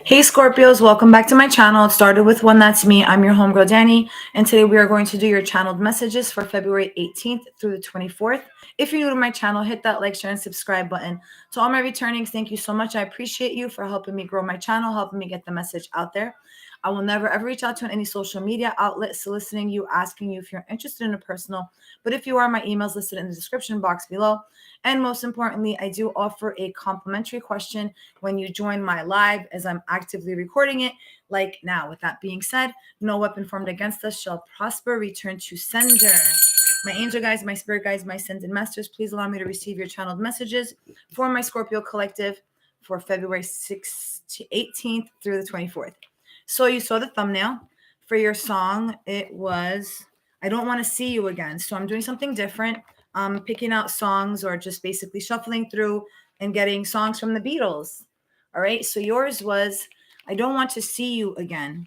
Hey Scorpios, welcome back to my channel. It started with one, that's me. I'm your homegirl Danny, and today we are going to do your channeled messages for February 18th through the 24th. If you're new to my channel, hit that like, share, and subscribe button. To all my returnings, thank you so much. I appreciate you for helping me grow my channel, helping me get the message out there. I will never ever reach out to any social media outlet soliciting you, asking you if you're interested in a personal. But if you are, my email's listed in the description box below. And most importantly, I do offer a complimentary question when you join my live as I'm actively recording it, like now. With that being said, no weapon formed against us shall prosper. Return to sender. My angel guys, my spirit guides, my sended masters, please allow me to receive your channeled messages for my Scorpio collective for February 6th to 18th through the 24th. So you saw the thumbnail for your song. It was I Don't Want to See You Again. So I'm doing something different. I'm picking out songs or just basically shuffling through and getting songs from the Beatles. All right. So yours was I Don't Want to See You Again.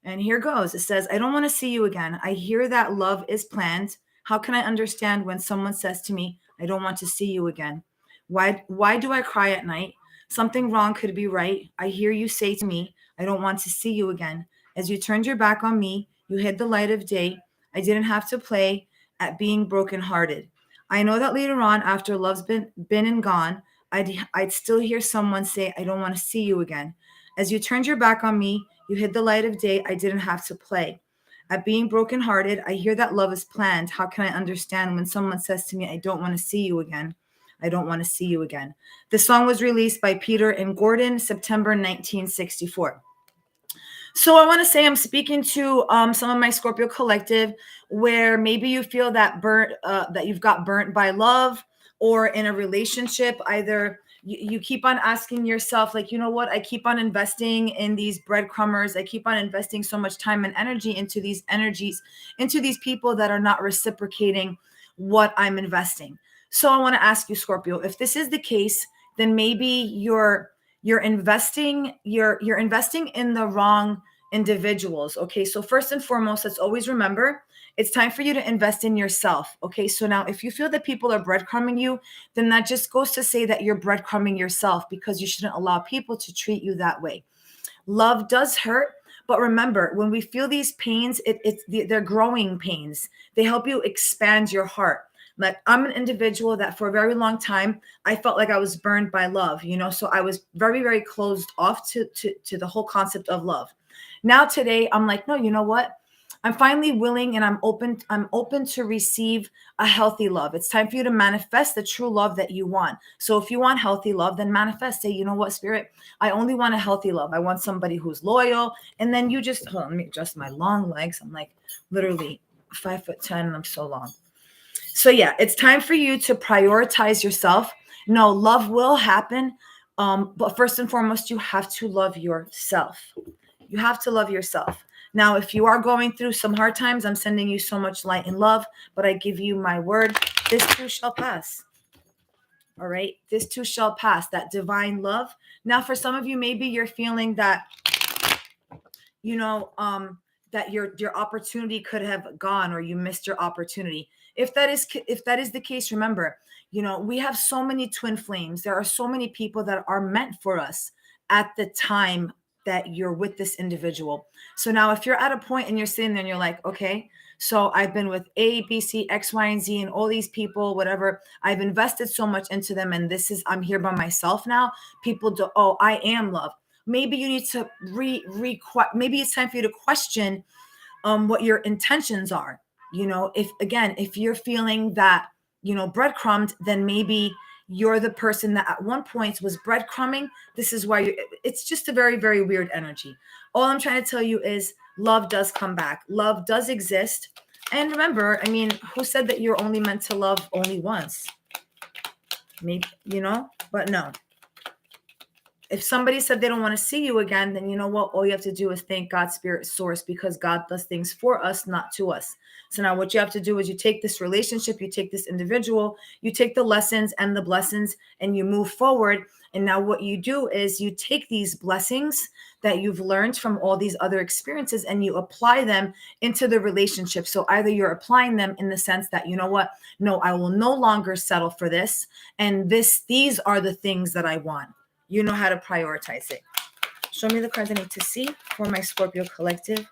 And here goes. It says, I don't want to see you again. I hear that love is planned. How can I understand when someone says to me, I don't want to see you again? Why do I cry at night? Something wrong could be right. I hear you say to me, I don't want to see you again. As you turned your back on me, you hid the light of day. I didn't have to play at being brokenhearted. I know that later on, after love's been and gone, I'd still hear someone say, I don't want to see you again. As you turned your back on me, you hid the light of day. I didn't have to play. At being brokenhearted, I hear that love is planned. How can I understand when someone says to me, I don't want to see you again? I don't want to see you again. The song was released by Peter and Gordon, September 1964. So I want to say I'm speaking to some of my Scorpio collective where maybe you feel that that you've got burnt by love, or in a relationship, either you keep on asking yourself, like, you know what, I keep on investing in these breadcrumbers. I keep on investing so much time and energy into these energies, into these people that are not reciprocating what I'm investing. So I want to ask you, Scorpio, if this is the case, then maybe you're investing in the wrong individuals. Okay, so first and foremost, let's always remember it's time for you to invest in yourself. Okay, so now if you feel that people are breadcrumbing you, then that just goes to say that you're breadcrumbing yourself, because you shouldn't allow people to treat you that way. Love does hurt, but remember, when we feel these pains, they're growing pains. They help you expand your heart. Like, I'm an individual that for a very long time, I felt like I was burned by love, so I was very, very closed off to the whole concept of love. Now today, I'm like, no, you know what? I'm finally willing and I'm open to receive a healthy love. It's time for you to manifest the true love that you want. So if you want healthy love, then manifest. Say, you know what, spirit, I only want a healthy love. I want somebody who's loyal. And then you just hold on, let me adjust my long legs. I'm like literally 5'10" and I'm so long. So yeah, it's time for you to prioritize yourself. No, love will happen. But first and foremost, you have to love yourself. You have to love yourself. Now, if you are going through some hard times, I'm sending you so much light and love, but I give you my word, this too shall pass. All right. This too shall pass, that divine love. Now, for some of you, maybe you're feeling that, you know, that your opportunity could have gone, or you missed your opportunity. If that is the case, remember, we have so many twin flames. There are so many people that are meant for us at the time that you're with this individual. So now if you're at a point and you're sitting there and you're like, okay, so I've been with A, B, C, X, Y, and Z, and all these people, whatever. I've invested so much into them, and I'm here by myself now. People do, oh, I am love. Maybe you need to maybe it's time for you to question what your intentions are. If you're feeling that, breadcrumbed, then maybe you're the person that at one point was breadcrumbing. This is why it's just a very, very weird energy. All I'm trying to tell you is love does come back. Love does exist. And remember, I mean, who said that you're only meant to love only once? Maybe, but no. If somebody said they don't want to see you again, then you know what? All you have to do is thank God, Spirit, Source, because God does things for us, not to us. So now what you have to do is you take this relationship, you take this individual, you take the lessons and the blessings, and you move forward. And now what you do is you take these blessings that you've learned from all these other experiences and you apply them into the relationship. So either you're applying them in the sense that, you know what? No, I will no longer settle for this. And these are the things that I want. You know how to prioritize it. Show me the cards I need to see for my Scorpio collective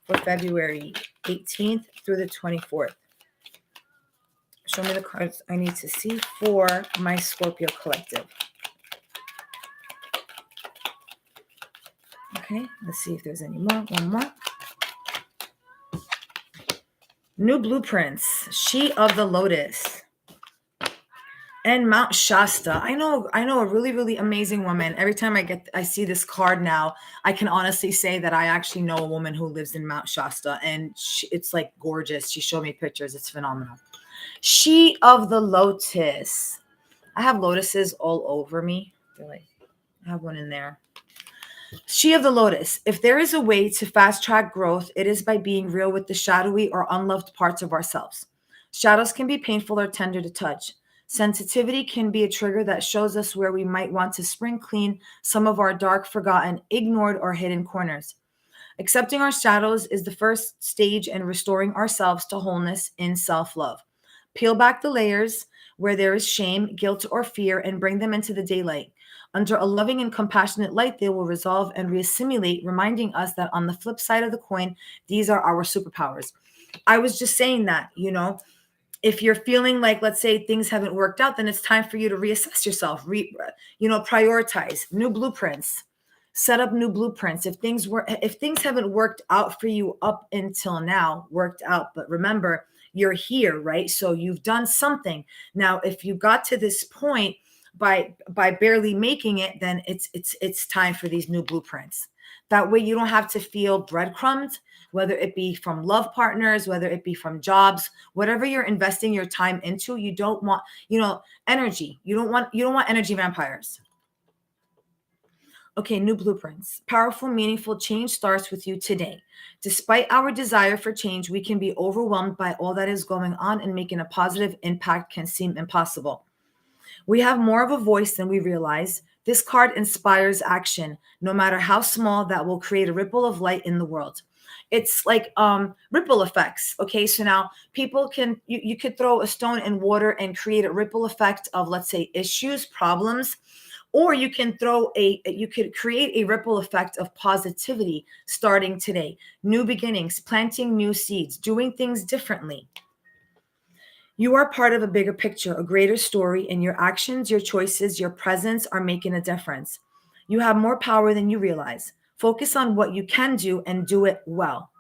for February 18th through the 24th. Show me the cards I need to see for my Scorpio collective. Okay, let's see if there's any more. One more. New blueprints. She of the Lotus. And Mount Shasta. I know a really, really amazing woman. Every time I see this card now, I can honestly say that I actually know a woman who lives in Mount Shasta, and it's like gorgeous. She showed me pictures. It's phenomenal. She of the Lotus. I have lotuses all over me. I have one in there. She of the Lotus. If there is a way to fast track growth, it is by being real with the shadowy or unloved parts of ourselves. Shadows can be painful or tender to touch. Sensitivity can be a trigger that shows us where we might want to spring clean some of our dark, forgotten, ignored, or hidden corners. Accepting our shadows is the first stage in restoring ourselves to wholeness in self-love. Peel back the layers where there is shame, guilt, or fear and bring them into the daylight. Under a loving and compassionate light, they will resolve and reassimilate, reminding us that on the flip side of the coin, these are our superpowers. I was just saying that, if you're feeling like, let's say things haven't worked out, then it's time for you to reassess yourself, prioritize new blueprints, set up new blueprints. If things haven't worked out for you up until now, worked out, but remember, you're here, right? So you've done something. Now, if you got to this point by barely making it, then it's time for these new blueprints. That way you don't have to feel breadcrumbed, whether it be from love partners, whether it be from jobs, whatever you're investing your time into. You don't want, energy. You don't want energy vampires. Okay, new blueprints. Powerful, meaningful change starts with you today. Despite our desire for change, we can be overwhelmed by all that is going on, and making a positive impact can seem impossible. We have more of a voice than we realize. This card inspires action, no matter how small, that will create a ripple of light in the world. It's like ripple effects. Okay, so now people you could throw a stone in water and create a ripple effect of, let's say, issues, problems, or you could create a ripple effect of positivity starting today. New beginnings, planting new seeds, doing things differently. You are part of a bigger picture, a greater story, and your actions, your choices, your presence are making a difference. You have more power than you realize. Focus on what you can do and do it well.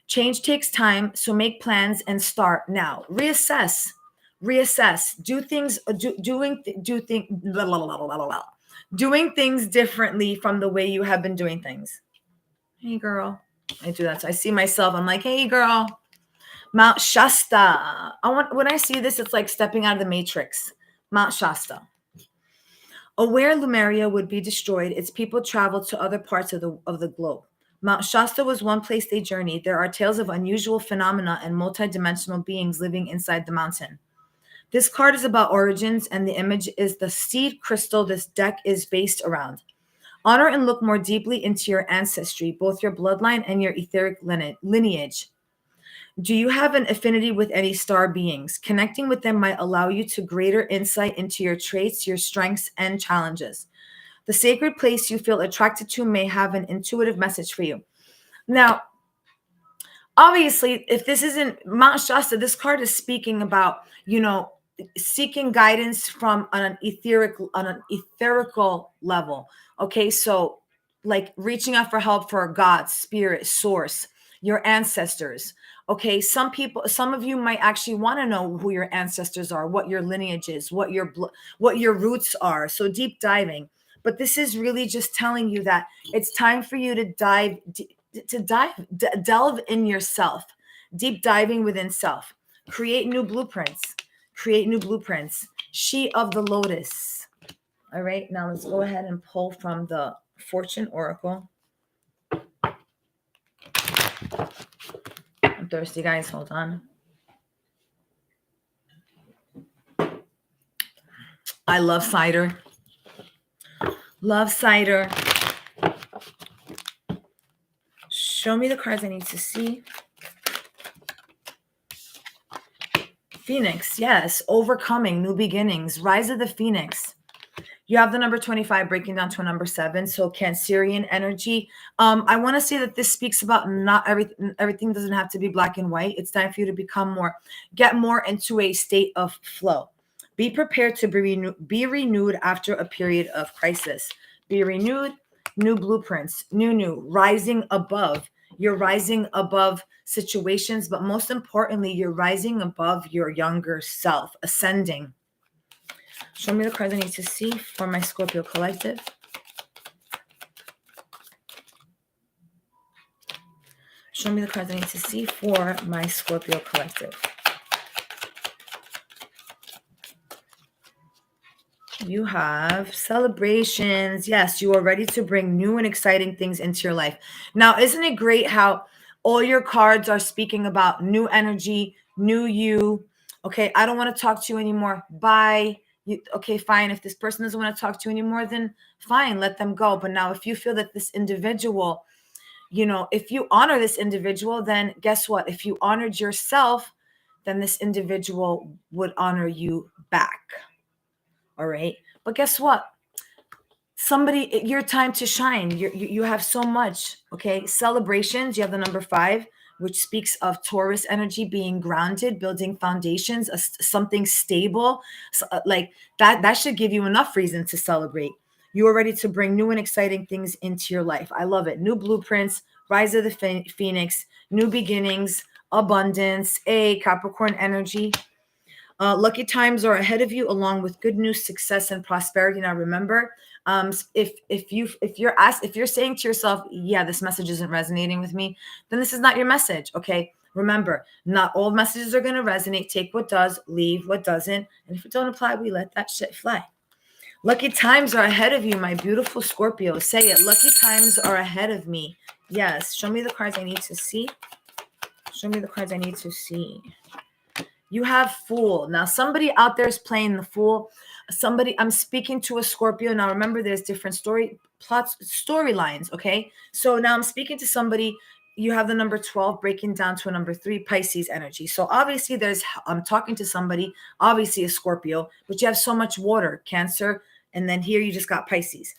Change takes time, so make plans and start now. Reassess. Doing things differently from the way you have been doing things. Hey, girl. I do that. So I see myself. I'm like, hey, girl. Mount Shasta. When I see this, it's like stepping out of the Matrix. Mount Shasta. Aware Lemuria would be destroyed, its people traveled to other parts of the globe. Mount Shasta was one place they journeyed. There are tales of unusual phenomena and multidimensional beings living inside the mountain. This card is about origins, and the image is the seed crystal this deck is based around. Honor and look more deeply into your ancestry, both your bloodline and your etheric lineage. Do you have an affinity with any star beings? Connecting with them might allow you to greater insight into your traits, your strengths, and challenges. The sacred place you feel attracted to may have an intuitive message for you. Now, obviously, if this isn't Mount Shasta, this card is speaking about, seeking guidance from on an etherical level. Okay, so like reaching out for help for God, spirit, source, your ancestors. Okay, some of you might actually want to know who your ancestors are, what your lineage is, what your roots are. So deep diving. But this is really just telling you that it's time for you to delve in yourself, deep diving within self. Create new blueprints. She of the Lotus. All right, now let's go ahead and pull from the Fortune Oracle. I'm thirsty, guys. Hold on. I love cider. Show me the cards I need to see. Phoenix, yes. Overcoming, new beginnings. Rise of the Phoenix. You have the number 25 breaking down to a number 7. So Cancerian energy. I want to say that this speaks about not everything doesn't have to be black and white. It's time for you to get more into a state of flow. Be prepared to be renewed after a period of crisis. Be renewed, new blueprints, new, rising above. You're rising above situations, but most importantly, you're rising above your younger self, ascending. Show me the cards I need to see for my Scorpio collective. Show me the cards I need to see for my Scorpio collective. You have celebrations. Yes, you are ready to bring new and exciting things into your life. Now, isn't it great how all your cards are speaking about new energy, new you? Okay, I don't want to talk to you anymore. Bye. Okay, fine. If this person doesn't want to talk to you anymore, then fine, let them go. But now, if you feel that this individual, if you honor this individual, then guess what? If you honored yourself, then this individual would honor you back. All right. But guess what? Your time to shine. You have so much. Okay. Celebrations. You have the number 5, which speaks of Taurus energy, being grounded, building foundations, something stable. Like that should give you enough reason to celebrate. You are ready to bring new and exciting things into your life. I love it. New blueprints, rise of the phoenix, new beginnings, abundance, Capricorn energy. Lucky times are ahead of you, along with good news, success, and prosperity. Now, remember, if you're saying to yourself, "Yeah, this message isn't resonating with me," then this is not your message. Okay. Remember, not all messages are going to resonate. Take what does, leave what doesn't, and if it don't apply, we let that shit fly. Lucky times are ahead of you, my beautiful Scorpio. Say it. Lucky times are ahead of me. Yes. Show me the cards I need to see. Show me the cards I need to see. You have Fool. Now, somebody out there is playing the Fool. I'm speaking to a Scorpio. Now, remember, there's different storylines, okay? So now I'm speaking to somebody. You have the number 12 breaking down to a number 3, Pisces energy. So obviously I'm talking to somebody, obviously a Scorpio, but you have so much water, Cancer, and then here you just got Pisces.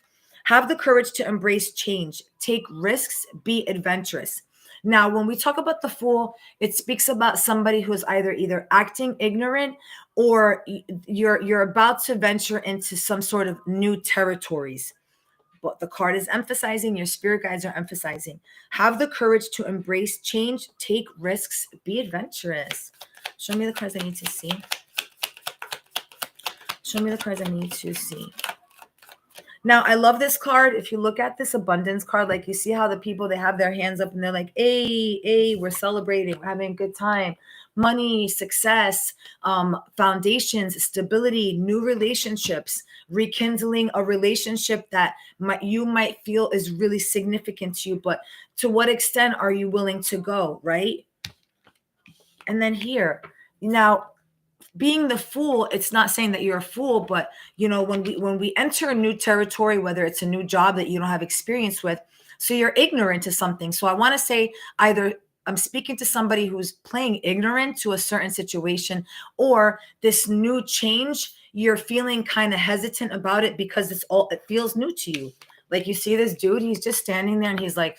Have the courage to embrace change, take risks, be adventurous. Now, when we talk about the Fool, it speaks about somebody who's either acting ignorant or you're about to venture into some sort of new territories. But the card is emphasizing, your spirit guides are emphasizing, have the courage to embrace change, take risks, be adventurous. Show me the cards I need to see. Show me the cards I need to see. Now, I love this card. If you look at this abundance card, like you see how the people, they have their hands up and they're like, hey, we're celebrating, we're having a good time. Money, success, foundations, stability, new relationships, rekindling a relationship that you might feel is really significant to you, but to what extent are you willing to go, right? And then here, now, being the Fool, it's not saying that you're a fool, but when we enter a new territory, whether it's a new job that you don't have experience with, so you're ignorant to something. So I want to say either I'm speaking to somebody who's playing ignorant to a certain situation, or this new change, you're feeling kind of hesitant about it because it feels new to you. Like you see this dude, he's just standing there and he's like,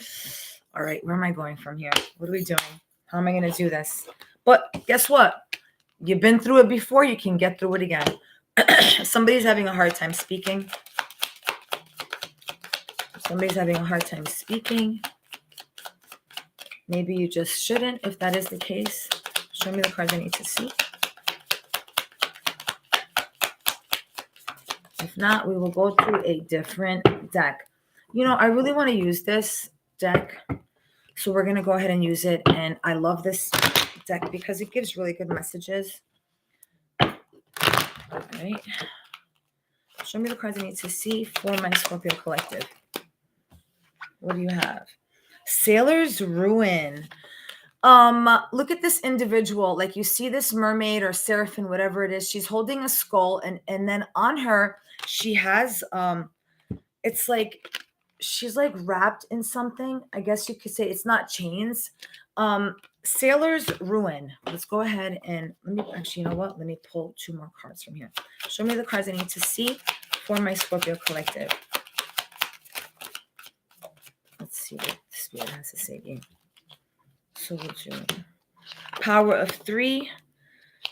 all right, where am I going from here? What are we doing? How am I going to do this? But guess what? You've been through it before. You can get through it again. Somebody's having a hard time speaking. Somebody's having a hard time speaking. Maybe you just shouldn't, if that is the case. Show me the cards I need to see. If not, we will go through a different deck. I really want to use this deck. So we're going to go ahead and use it. And I love this deck because it gives really good messages. All right. Show me the cards I need to see for my Scorpio collective. What do you have? Sailor's Ruin. Look at this individual. Like you see this mermaid or seraphim, whatever it is. She's holding a skull, and then on her, she has it's like she's like wrapped in something. I guess you could say it's not chains. Sailor's Ruin. Let's go ahead and let me pull 2 more cards from here. Show me the cards I need to see for my Scorpio collective. Let's see what the Spirit has to say again. So we'll do Power of 3,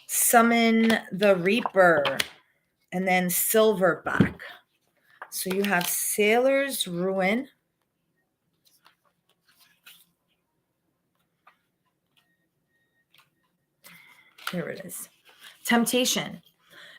summon the Reaper, and then Silverback. So you have Sailor's Ruin. Here it is. Temptation.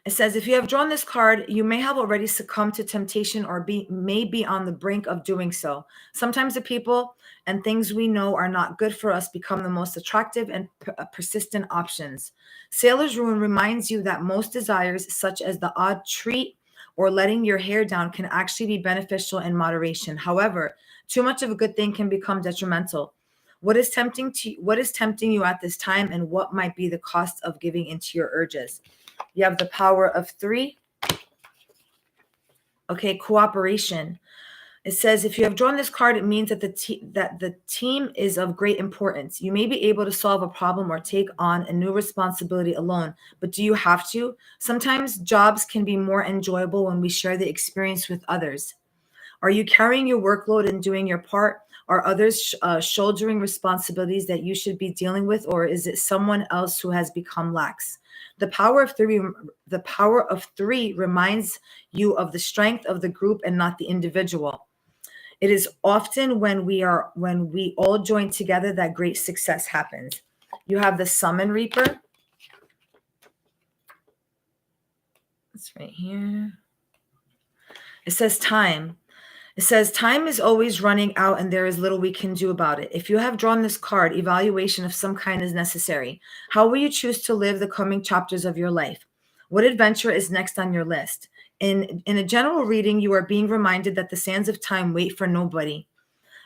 It says, if you have drawn this card, you may have already succumbed to temptation or may be on the brink of doing so. Sometimes the people and things we know are not good for us become the most attractive and persistent options. Sailor's Ruin reminds you that most desires, such as the odd treat or letting your hair down, can actually be beneficial in moderation. However, too much of a good thing can become detrimental. What is tempting you at this time, and what might be the cost of giving into your urges? You have the Power of 3. Okay, cooperation. It says, if you have drawn this card, it means that the team is of great importance. You may be able to solve a problem or take on a new responsibility alone, but do you have to? Sometimes jobs can be more enjoyable when we share the experience with others. Are you carrying your workload and doing your part? Are others shouldering responsibilities that you should be dealing with, or is it someone else who has become lax? The power of 3 reminds you of the strength of the group and not the individual. It is often when we all join together that great success happens. You have the Summon Reaper. It's right here. It says time. It says, time is always running out and there is little we can do about it. If you have drawn this card, evaluation of some kind is necessary. How will you choose to live the coming chapters of your life? What adventure is next on your list? In a general reading, you are being reminded that the sands of time wait for nobody.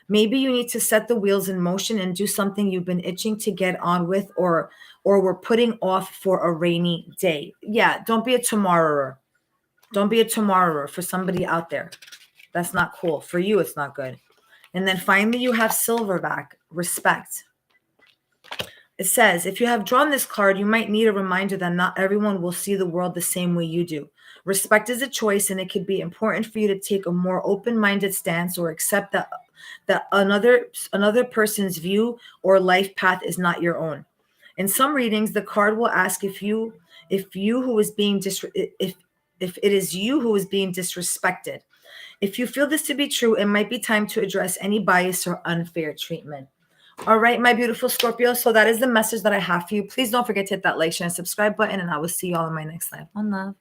Maybe you need to set the wheels in motion and do something you've been itching to get on with or were putting off for a rainy day. Yeah, don't be a tomorrower. Don't be a tomorrower for somebody out there. That's not cool. For you, it's not good. And then finally, you have Silverback, respect. It says, if you have drawn this card, you might need a reminder that not everyone will see the world the same way you do. Respect is a choice, and it could be important for you to take a more open-minded stance or accept that another person's view or life path is not your own. In some readings, the card will ask if it is you who is being disrespected. If you feel this to be true, it might be time to address any bias or unfair treatment. All right, my beautiful Scorpio. So that is the message that I have for you. Please don't forget to hit that like, share, and subscribe button, and I will see you all in my next live. One love.